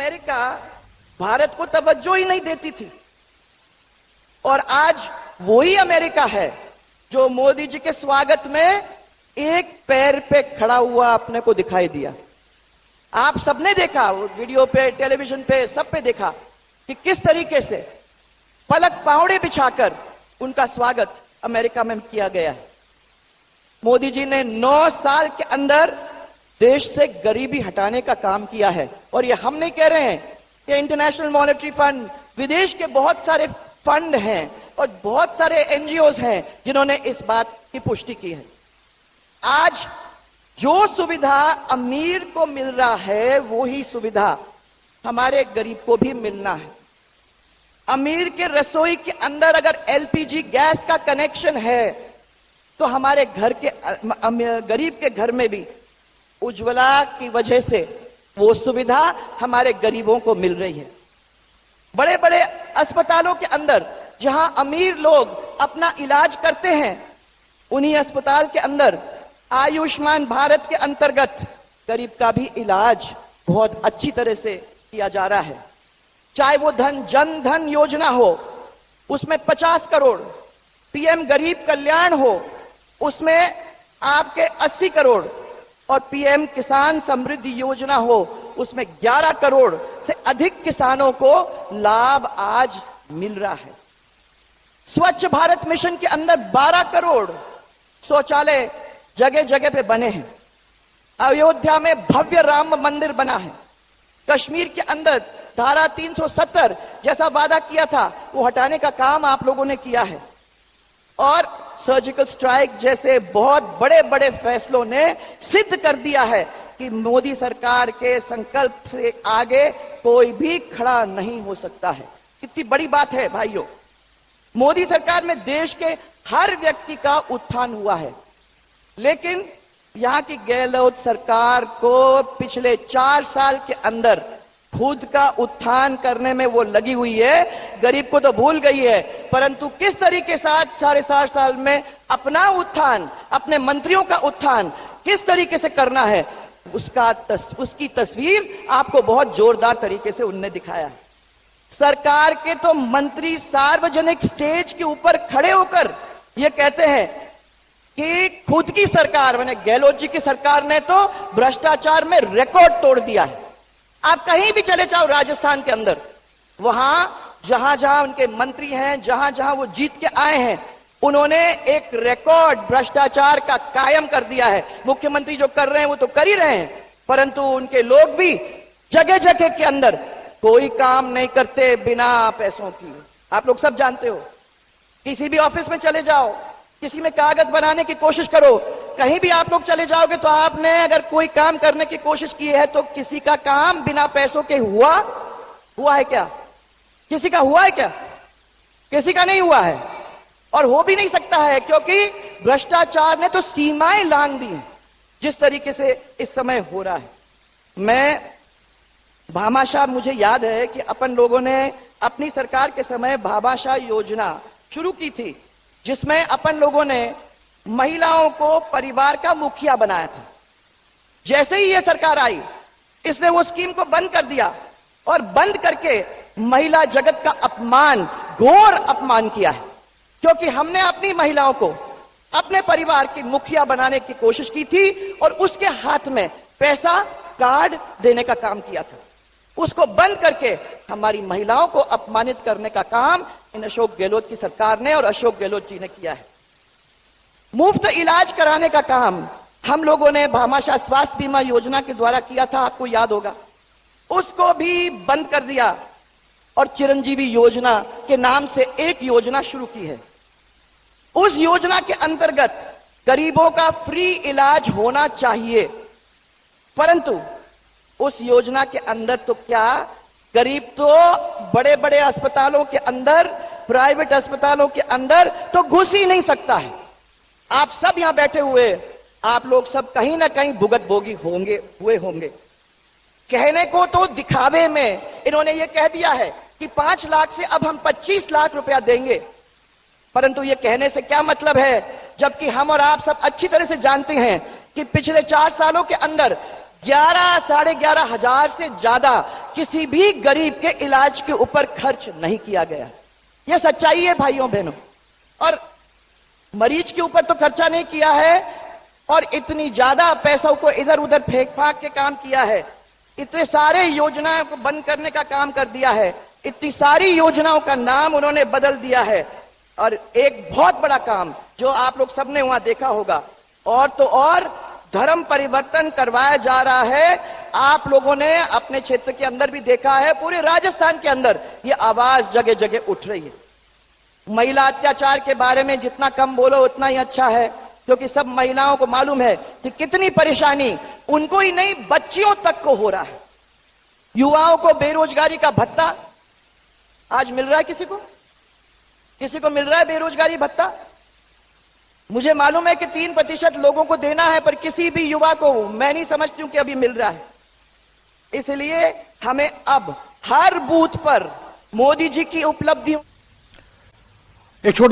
America Bharat को तवज्जो ही नहीं देती थी, और आज वही अमेरिका है जो मोदी जी के स्वागत में एक पैर पे खड़ा हुआ अपने को दिखाई दिया। आप सबने देखा, वो वीडियो पे, टेलीविजन पे, सब पे देखा कि किस तरीके से पलक पावड़े बिछाकर उनका स्वागत अमेरिका में किया गया है। मोदी जी ने 9 साल के अंदर देश से गरीबी हटाने का काम किया है, और ये हम नहीं कह रहे हैं कि इंटरनेशनल मॉनेटरी फंड, विदेश के बहुत सारे फंड हैं और बहुत सारे एनजीओज हैं जिन्होंने इस बात की पुष्टि की है। आज जो सुविधा अमीर को मिल रहा है वही सुविधा हमारे गरीब को भी मिलना है। अमीर के रसोई के अंदर अगर एलपीजी गैस का कनेक्शन है तो हमारे घर के गरीब के घर में भी उज्ज्वला की वजह से वो सुविधा हमारे गरीबों को मिल रही है। बड़े बड़े अस्पतालों के अंदर जहां अमीर लोग अपना इलाज करते हैं, उन्हीं अस्पताल के अंदर आयुष्मान भारत के अंतर्गत गरीब का भी इलाज बहुत अच्छी तरह से किया जा रहा है। चाहे वो जन धन योजना हो, उसमें 50 करोड़, पीएम गरीब कल्याण हो, उसमें आपके 80 करोड़, और पीएम किसान समृद्धि योजना हो, उसमें 11 करोड़ से अधिक किसानों को लाभ आज मिल रहा है। स्वच्छ भारत मिशन के अंदर 12 करोड़ शौचालय जगह जगह पे बने हैं। अयोध्या में भव्य राम मंदिर बना है। कश्मीर के अंदर धारा 370 जैसा वादा किया था वो हटाने का काम आप लोगों ने किया है, और सर्जिकल स्ट्राइक जैसे बहुत बड़े बड़े फैसलों ने सिद्ध कर दिया है कि मोदी सरकार के संकल्प से आगे कोई भी खड़ा नहीं हो सकता है। कितनी बड़ी बात है भाइयों। मोदी सरकार में देश के हर व्यक्ति का उत्थान हुआ है, लेकिन यहां की गहलोत सरकार को पिछले 4 साल के अंदर खुद का उत्थान करने में वो लगी हुई है। गरीब को तो भूल गई है, परंतु किस तरीके से 4.5 साल में अपना उत्थान, अपने मंत्रियों का उत्थान किस तरीके से करना है, उसकी तस्वीर आपको बहुत जोरदार तरीके से उनने दिखाया है। सरकार के तो मंत्री सार्वजनिक स्टेज के ऊपर खड़े होकर ये कहते हैं कि खुद की सरकार, माने गहलोत जी की सरकार ने तो भ्रष्टाचार में रिकॉर्ड तोड़ दिया है। आप कहीं भी चले जाओ राजस्थान के अंदर, वहां जहां जहां उनके मंत्री हैं, जहां जहां वो जीत के आए हैं, उन्होंने एक रिकॉर्ड भ्रष्टाचार का कायम कर दिया है। मुख्यमंत्री जो कर रहे हैं वो तो कर ही रहे हैं, परंतु उनके लोग भी जगह जगह के अंदर कोई काम नहीं करते बिना पैसों की। आप लोग सब जानते हो, किसी भी ऑफिस में चले जाओ, किसी में कागज बनाने की कोशिश करो, कहीं भी आप लोग चले जाओगे तो आपने अगर कोई काम करने की कोशिश की है तो किसी का काम बिना पैसों के हुआ है क्या? किसी का हुआ है क्या? किसी का नहीं हुआ है, और हो भी नहीं सकता है, क्योंकि भ्रष्टाचार ने तो सीमाएं लांघ दी हैं जिस तरीके से इस समय हो रहा है। मैं भामाशाह, मुझे याद है कि अपन लोगों ने अपनी सरकार के समय भामाशाह योजना शुरू की थी, जिसमें अपन लोगों ने महिलाओं को परिवार का मुखिया बनाया था। जैसे ही यह सरकार आई, इसने वो स्कीम को बंद कर दिया, और बंद करके महिला जगत का अपमान, घोर अपमान किया है, क्योंकि हमने अपनी महिलाओं को अपने परिवार की मुखिया बनाने की कोशिश की थी और उसके हाथ में पैसा, कार्ड देने का काम किया था। उसको बंद करके हमारी महिलाओं को अपमानित करने का काम इन अशोक गहलोत की सरकार ने और अशोक गहलोत जी ने किया है। मुफ्त इलाज कराने का काम हम लोगों ने भामाशाह स्वास्थ्य बीमा योजना के द्वारा किया था, आपको याद होगा। उसको भी बंद कर दिया और चिरंजीवी योजना के नाम से एक योजना शुरू की है। उस योजना के अंतर्गत गरीबों का फ्री इलाज होना चाहिए, परंतु उस योजना के अंदर तो क्या, गरीब तो बड़े बड़े अस्पतालों के अंदर, प्राइवेट अस्पतालों के अंदर तो घुस ही नहीं सकता है। आप सब यहां बैठे हुए, आप लोग सब कहीं ना कहीं भुगतभोगी हुए होंगे। कहने को तो दिखावे में इन्होंने ये कह दिया है कि 5 लाख से अब हम 25 लाख रुपया देंगे, परंतु ये कहने से क्या मतलब है, जबकि हम और आप सब अच्छी तरह से जानते हैं कि पिछले 4 सालों के अंदर 11 साढ़े 11,000 से ज्यादा किसी भी गरीब के इलाज के ऊपर खर्च नहीं किया गया। यह सच्चाई है भाइयों बहनों। और मरीज के ऊपर तो खर्चा नहीं किया है और इतनी ज्यादा पैसों को इधर उधर फेंक फाक के काम किया है, इतने सारे योजनाओं को बंद करने का काम कर दिया है, इतनी सारी योजनाओं का नाम उन्होंने बदल दिया है। और एक बहुत बड़ा काम जो आप लोग सबने वहां देखा होगा, और तो और धर्म परिवर्तन करवाया जा रहा है। आप लोगों ने अपने क्षेत्र के अंदर भी देखा है, पूरे राजस्थान के अंदर ये आवाज जगह जगह उठ रही है। महिला अत्याचार के बारे में जितना कम बोलो उतना ही अच्छा है, क्योंकि सब महिलाओं को मालूम है कि कितनी परेशानी उनको ही नहीं बच्चियों तक को हो रहा है। युवाओं को बेरोजगारी का भत्ता आज मिल रहा है, किसी को मिल रहा है बेरोजगारी भत्ता? मुझे मालूम है कि 3% लोगों को देना है, पर किसी भी युवा को मैं नहीं समझती हूं कि अभी मिल रहा है। इसलिए हमें अब हर बूथ पर मोदी जी की उपलब्धियों एक छोटे